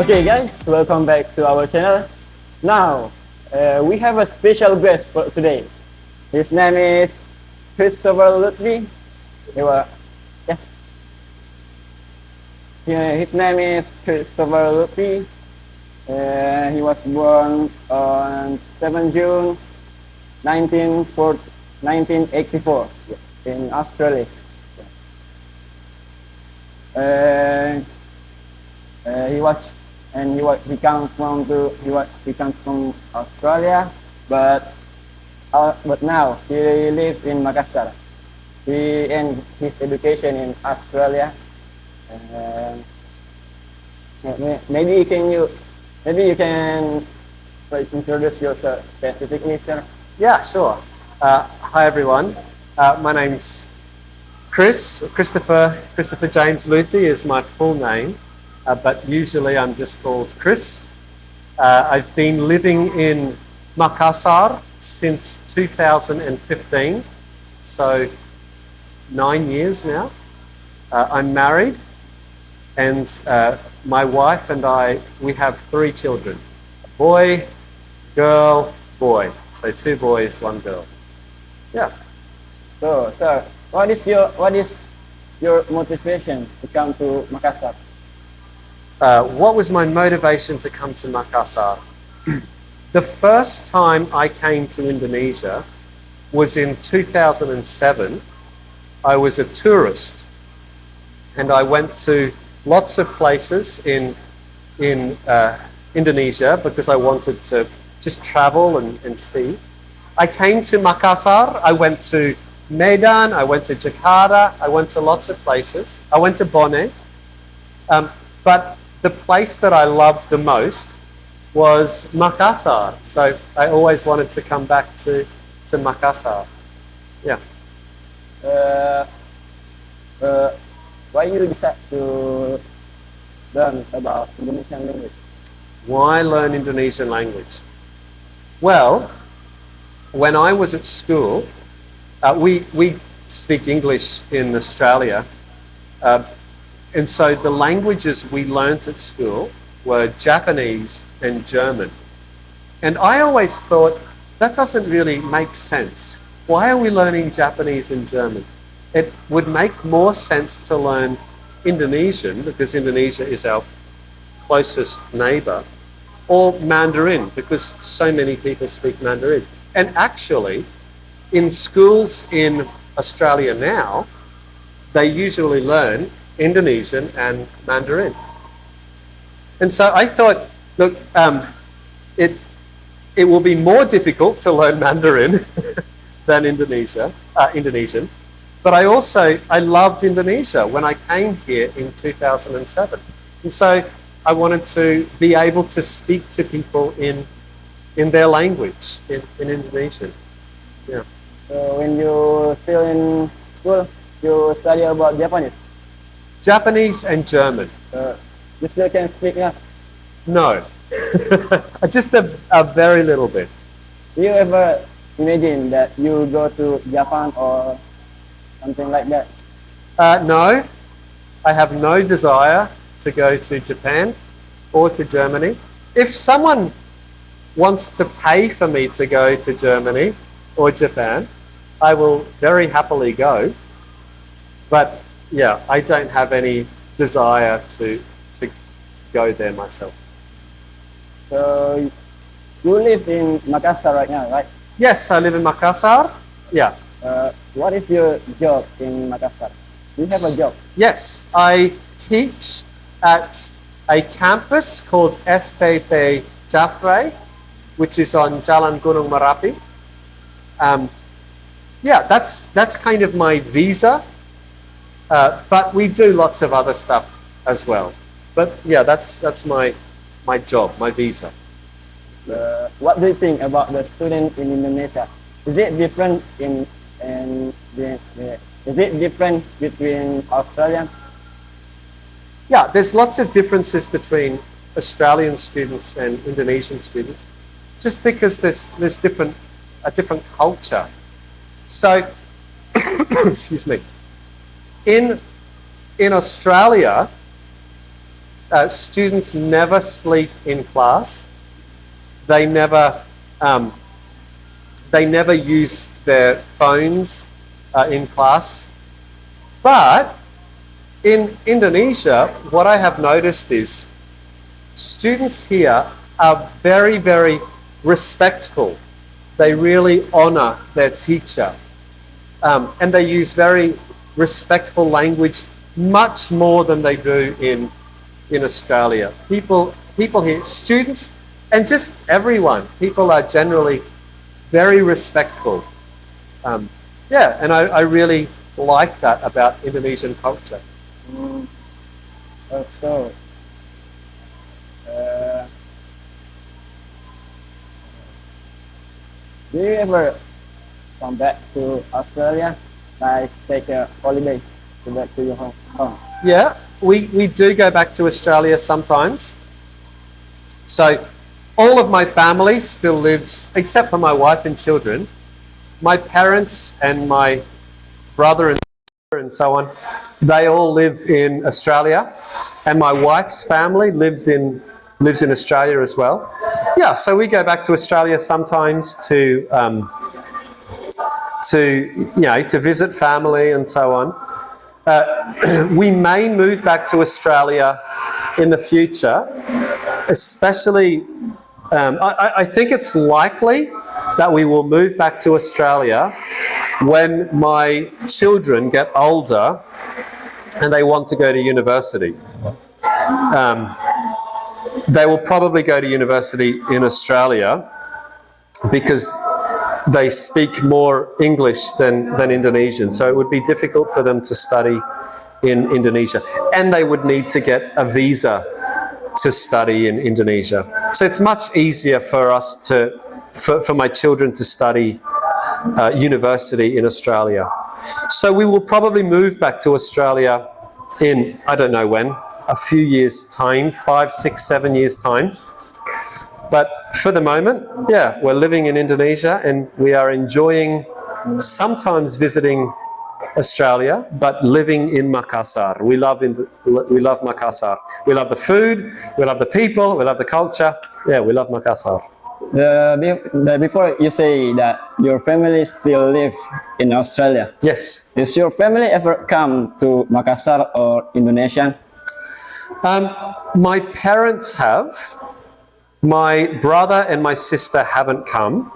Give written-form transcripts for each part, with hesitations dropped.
Okay guys, welcome back to our channel. Now, we have a special guest for today. His name is Christopher Lutfi. Yes. Yeah, his name is Christopher Lutfi. He was born on 7 June 1984 in Australia. He comes from Australia, but now he lives in Makassar. He ended his education in Australia. Maybe you can first introduce yourself specifically, sir. Yeah, sure. Hi everyone. My name's Christopher James Lutfi is my full name, but usually I'm just called Chris. I've been living in Makassar since 2015, so 9 years now. I'm married, and my wife and I, we have 3 children: a boy, girl, boy. So 2 boys, 1 girl. Yeah. So, sir, what is your motivation to come to Makassar? What was my motivation to come to Makassar? The first time I came to Indonesia was in 2007. I was a tourist, and I went to lots of places in Indonesia because I wanted to just travel and see. I came to Makassar. I went to Medan. I went to Jakarta. I went to lots of places. I went to Bone. But the place that I loved the most was Makassar. So I always wanted to come back to Makassar. Yeah. Why you decide to learn about Indonesian language? Why learn Indonesian language? Well, when I was at school, we speak English in Australia, and so the languages we learnt at school were Japanese and German. And I always thought, that doesn't really make sense. Why are we learning Japanese and German? It would make more sense to learn Indonesian, because Indonesia is our closest neighbor, or Mandarin, because so many people speak Mandarin. And actually, in schools in Australia now, they usually learn Indonesian and Mandarin. And so I thought, look, it will be more difficult to learn Mandarin than Indonesian. But I loved Indonesia when I came here in 2007. And so I wanted to be able to speak to people in their language, in Indonesian. Yeah. So when you still in school, you study about Japanese? Japanese and German. You still can speak now? No. Just a very little bit. Do you ever imagine that you go to Japan or something like that? No. I have no desire to go to Japan or to Germany. If someone wants to pay for me to go to Germany or Japan, I will very happily go. But yeah, I don't have any desire to go there myself. So you live in Makassar right now, right? Yes, I live in Makassar. Yeah. What is your job in Makassar? Do you have a job? Yes, I teach at a campus called SPP Jafre, which is on Jalan Gunung Merapi. Yeah, that's kind of my visa. But we do lots of other stuff as well. But yeah, that's my job, my visa. What do you think about the student in Indonesia? Is it different between Australian? Yeah, there's lots of differences between Australian students and Indonesian students, just because there's a different culture. So, excuse me. In Australia, students never sleep in class. They never use their phones in class. But in Indonesia, what I have noticed is students here are very, very respectful. They really honor their teacher. And they use very respectful language, much more than they do in Australia. People here, students, and just everyone, people are generally very respectful. Yeah, and I really like that about Indonesian culture. Also, do you ever come back to Australia, like take a holiday, go back to your home? Yeah, we do go back to Australia sometimes. So all of my family still lives, except for my wife and children. My parents and my brother and sister and so on, they all live in Australia, and my wife's family lives in Australia as well. Yeah, so we go back to Australia sometimes to visit family and so on. We may move back to Australia in the future, especially. I think it's likely that we will move back to Australia when my children get older and they want to go to university. They will probably go to university in Australia because they speak more English than Indonesian. So it would be difficult for them to study in Indonesia. And they would need to get a visa to study in Indonesia. So it's much easier for us for my children to study university in Australia. So we will probably move back to Australia in, I don't know when, a few years' time, 5, 6, 7 years' time. But for the moment, yeah, we're living in Indonesia and we are enjoying sometimes visiting Australia, but living in Makassar. We love Makassar. We love the food, we love the people, we love the culture. Yeah, we love Makassar. Before you say that your family still live in Australia. Yes. Is your family ever come to Makassar or Indonesia? My parents have. My brother and my sister haven't come.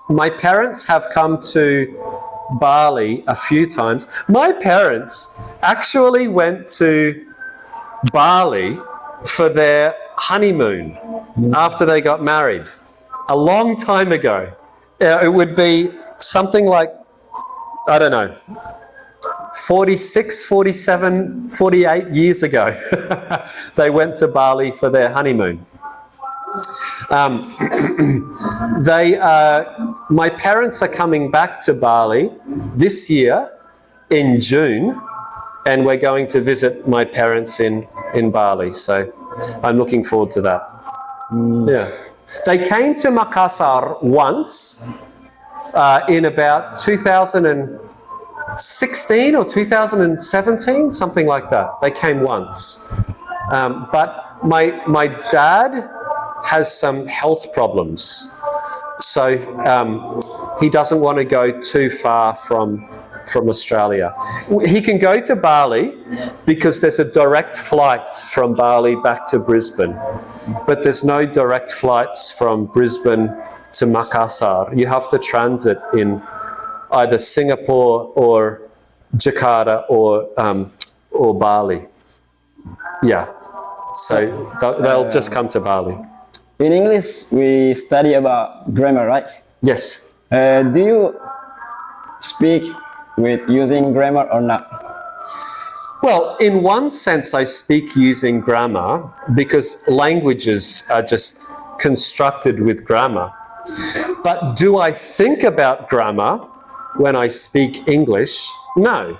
My parents have come to Bali a few times. My parents actually went to Bali for their honeymoon after they got married a long time ago. It would be something like, I don't know, 46, 47, 48 years ago. They went to Bali for their honeymoon. My parents are coming back to Bali this year in June, and we're going to visit my parents in Bali. So I'm looking forward to that. Yeah, they came to Makassar once in about 2016 or 2017, something like that. They came once, but my dad has some health problems, so he doesn't want to go too far from Australia. He can go to Bali because there's a direct flight from Bali back to Brisbane, but there's no direct flights from Brisbane to Makassar. You have to transit in either Singapore or Jakarta or Bali. Yeah, so they'll just come to Bali. In English, we study about grammar, right? Yes. Do you speak with using grammar or not? Well, in one sense, I speak using grammar because languages are just constructed with grammar. But do I think about grammar when I speak English? No,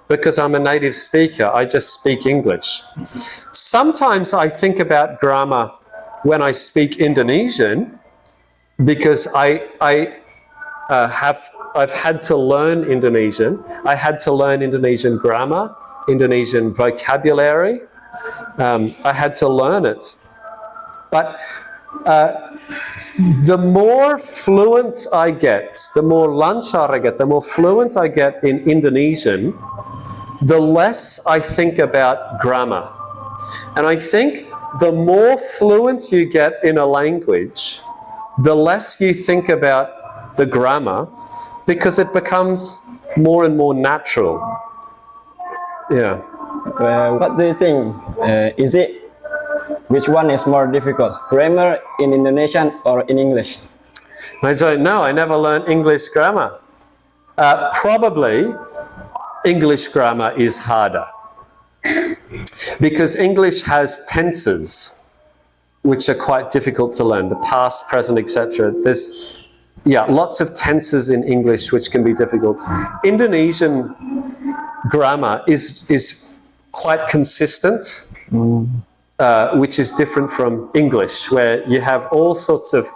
because I'm a native speaker. I just speak English. Sometimes I think about grammar when I speak Indonesian because I've had to learn Indonesian. I had to learn Indonesian grammar Indonesian vocabulary. I had to learn it. But the more fluent I get, the more lancar I get, the more fluent I get in Indonesian, the less I think about grammar. And I think the more fluent you get in a language, the less you think about the grammar, because it becomes more and more natural. Yeah. What do you think? Which one is more difficult? Grammar in Indonesian or in English? I don't know. I never learned English grammar. Probably English grammar is harder, because English has tenses which are quite difficult to learn. The past, present, etc. There's lots of tenses in English which can be difficult. Indonesian grammar is quite consistent, which is different from English, where you have all sorts of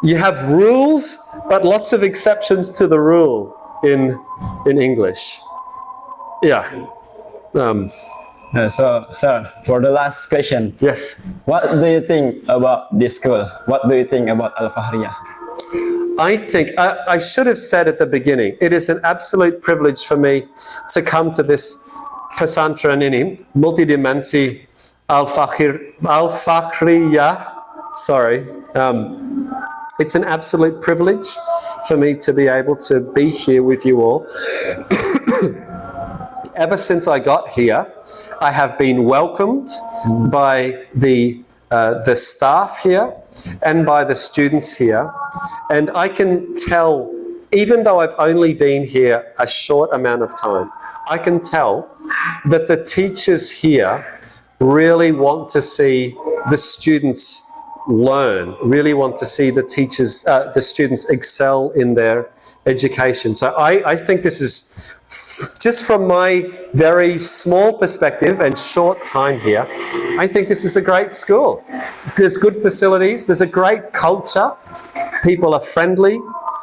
you have rules, but lots of exceptions to the rule in English. Yeah. So, sir, for the last question, Yes. what do you think about this school? What do you think about Al-Fakhriyah? I think, I should have said at the beginning, it is an absolute privilege for me to come to this pesantren ini, multidimensi Al-Fakhriyah. Sorry. It's an absolute privilege for me to be able to be here with you all. Ever since I got here, I have been welcomed by the staff here and by the students here. And I can tell, even though I've only been here a short amount of time, I can tell that the teachers here really want to see the students learn, really want to see the teachers, the students excel in their education. So I think this is, just from my very small perspective and short time here, I think this is a great school. There's good facilities, there's a great culture, people are friendly,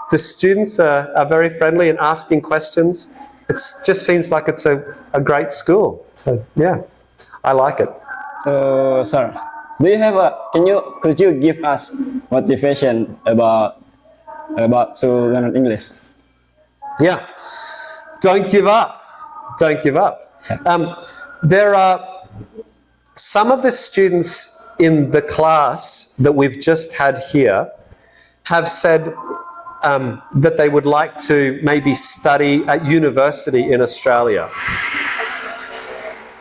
the students are very friendly and asking questions. It just seems like it's a great school. So yeah, I like it. So, sir, do you have could you give us motivation about to learn English? Yeah, don't give up. Don't give up. There are some of the students in the class that we've just had here have said that they would like to maybe study at university in Australia.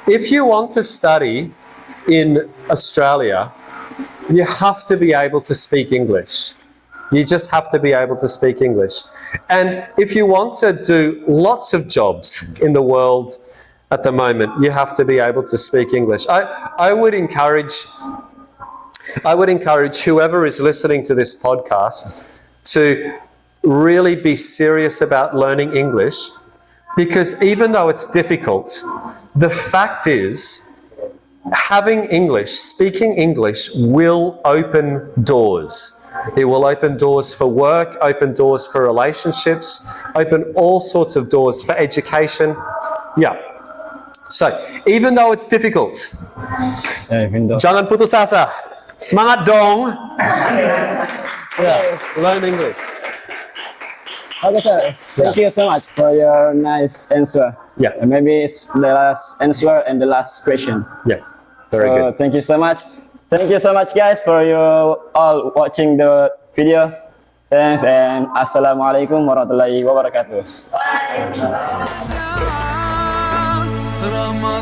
If you want to study in Australia, you have to be able to speak English. You just have to be able to speak English. And if you want to do lots of jobs in the world at the moment, you have to be able to speak English. I would encourage whoever is listening to this podcast to really be serious about learning English, because even though it's difficult, the fact is, having English, speaking English will open doors. It will open doors for work, open doors for relationships, open all sorts of doors for education. Yeah. So, even though it's difficult, jangan putus asa. Semangat dong. Yeah, learn English. Okay, sir. Thank you so much for your nice answer. Yeah. Maybe it's the last answer and the last question. Yeah, very good. Thank you so much. Thank you so much, guys, for you all watching the video. Thanks, and Assalamualaikum warahmatullahi wabarakatuh. Ramadan